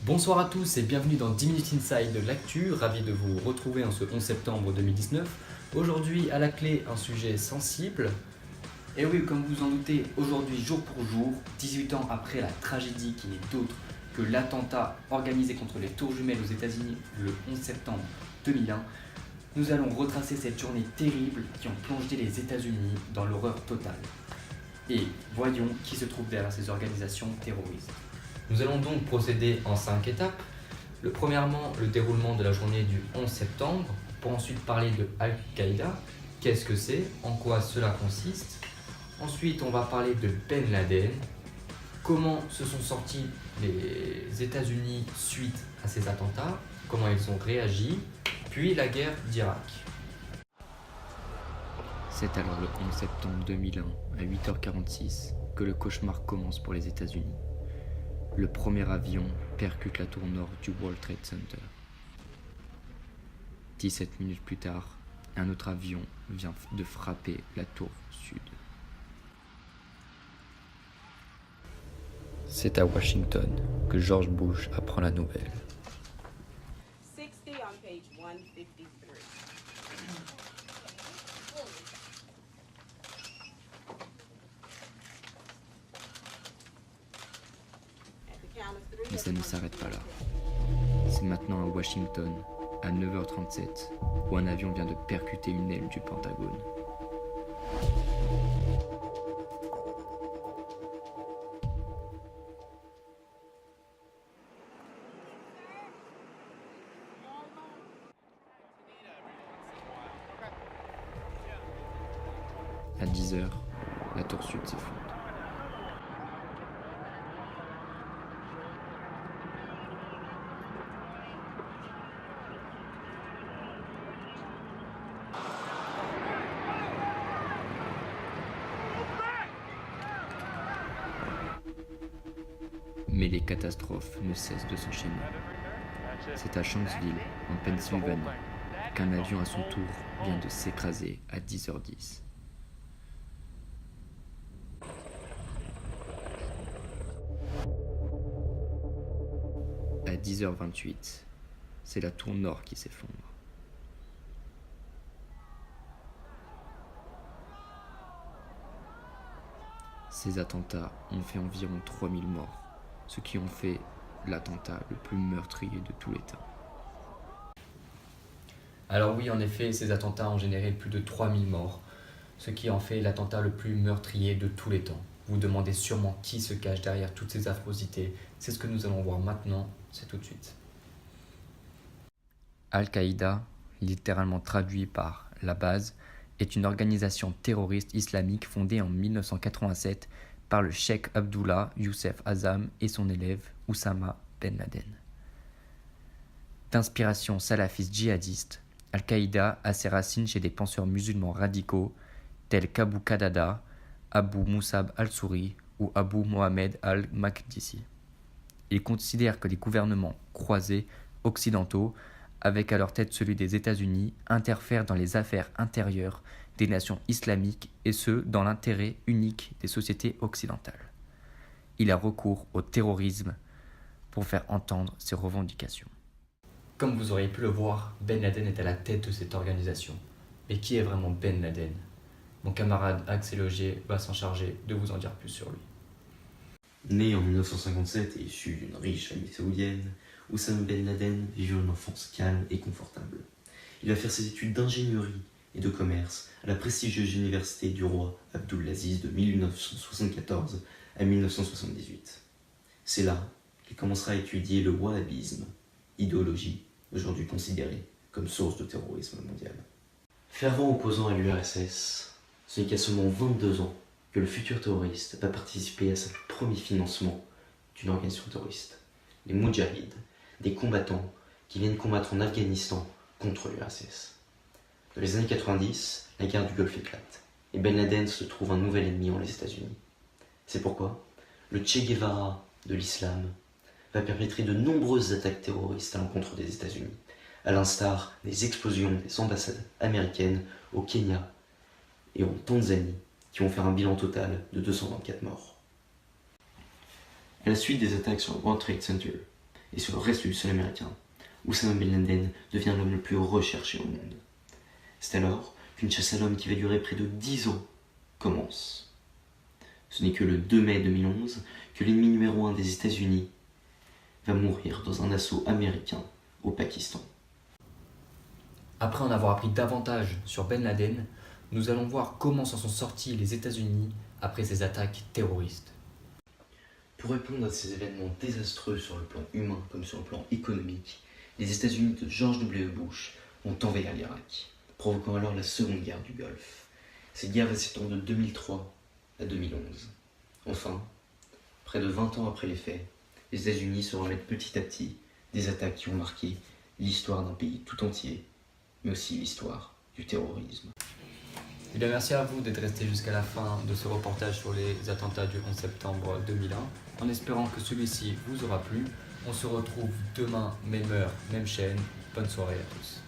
Bonsoir à tous et bienvenue dans 10 minutes inside de l'actu, ravi de vous retrouver en ce 11 septembre 2019. Aujourd'hui à la clé un sujet sensible. Et oui, comme vous en doutez, aujourd'hui jour pour jour, 18 ans après la tragédie qui n'est autre que l'attentat organisé contre les tours jumelles aux États-Unis le 11 septembre 2001, nous allons retracer cette journée terrible qui ont plongé les États-Unis dans l'horreur totale. Et voyons qui se trouve derrière ces organisations terroristes. Nous allons donc procéder en 5 étapes. Premièrement, le déroulement de la journée du 11 septembre, pour ensuite parler de Al-Qaïda, qu'est-ce que c'est, en quoi cela consiste. Ensuite, on va parler de Ben Laden, comment se sont sortis les États-Unis suite à ces attentats, comment ils ont réagi, puis la guerre d'Irak. C'est alors le 11 septembre 2001, à 8h46, que le cauchemar commence pour les États-Unis. Le premier avion percute la tour nord du World Trade Center. 17 minutes plus tard, un autre avion vient de frapper la tour sud. C'est à Washington que George Bush apprend la nouvelle. 60 on page 153. Mais ça ne s'arrête pas là. C'est maintenant à Washington, à 9h37, où un avion vient de percuter une aile du Pentagone. À 10h, la tour sud s'effondre. Mais les catastrophes ne cessent de s'enchaîner. C'est à Shanksville, en Pennsylvanie, qu'un avion à son tour vient de s'écraser à 10h10. À 10h28, c'est la tour nord qui s'effondre. Ces attentats ont fait environ 3000 morts, ce qui en fait l'attentat le plus meurtrier de tous les temps. Alors oui, en effet, ces attentats ont généré plus de 3000 morts, ce qui en fait l'attentat le plus meurtrier de tous les temps. Vous vous demandez sûrement qui se cache derrière toutes ces affrosités. C'est ce que nous allons voir maintenant, c'est tout de suite. Al-Qaïda, littéralement traduit par la base, est une organisation terroriste islamique fondée en 1987 par le cheikh Abdullah Youssef Azzam et son élève Oussama Ben Laden. D'inspiration salafiste djihadiste, Al-Qaïda a ses racines chez des penseurs musulmans radicaux tels qu'Abu Qatada, Abu Musab al-Souri ou Abu Mohamed al-Makdisi. Ils considèrent que les gouvernements croisés occidentaux, avec à leur tête celui des États-Unis, interfèrent dans les affaires intérieures des nations islamiques et ce, dans l'intérêt unique des sociétés occidentales. Il a recours au terrorisme pour faire entendre ses revendications. Comme vous auriez pu le voir, Ben Laden est à la tête de cette organisation. Mais qui est vraiment Ben Laden ? Mon camarade Axel Augier va s'en charger de vous en dire plus sur lui. Né en 1957 et issu d'une riche famille saoudienne, Oussama Ben Laden vit une enfance calme et confortable. Il va faire ses études d'ingénierie et de commerce à la prestigieuse université du roi Abdulaziz de 1974 à 1978. C'est là qu'il commencera à étudier le wahhabisme, idéologie aujourd'hui considérée comme source de terrorisme mondial. Fervent opposant à l'URSS, ce n'est qu'à seulement 22 ans que le futur terroriste va participer à son premier financement d'une organisation terroriste, les Moudjahids, des combattants qui viennent combattre en Afghanistan contre l'URSS. Dans les années 90, la guerre du Golfe éclate, et Ben Laden se trouve un nouvel ennemi en les États-Unis. C'est pourquoi le Che Guevara de l'islam va perpétrer de nombreuses attaques terroristes à l'encontre des États-Unis, à l'instar des explosions des ambassades américaines au Kenya et en Tanzanie, qui vont faire un bilan total de 224 morts. À la suite des attaques sur le World Trade Center, et sur le reste du sol américain, Oussama Ben Laden devient l'homme le plus recherché au monde. C'est alors qu'une chasse à l'homme qui va durer près de 10 ans commence. Ce n'est que le 2 mai 2011 que l'ennemi numéro 1 des États-Unis va mourir dans un assaut américain au Pakistan. Après en avoir appris davantage sur Ben Laden, nous allons voir comment s'en sont sortis les États-Unis après ces attaques terroristes. Pour répondre à ces événements désastreux sur le plan humain comme sur le plan économique, les États-Unis de George W. Bush ont envahi l'Irak, provoquant alors la seconde guerre du Golfe. Cette guerre va s'étendre de 2003 à 2011. Enfin, près de 20 ans après les faits, les États-Unis se remettent petit à petit des attaques qui ont marqué l'histoire d'un pays tout entier, mais aussi l'histoire du terrorisme. Eh bien, merci à vous d'être resté jusqu'à la fin de ce reportage sur les attentats du 11 septembre 2001. En espérant que celui-ci vous aura plu, on se retrouve demain, même heure, même chaîne. Bonne soirée à tous.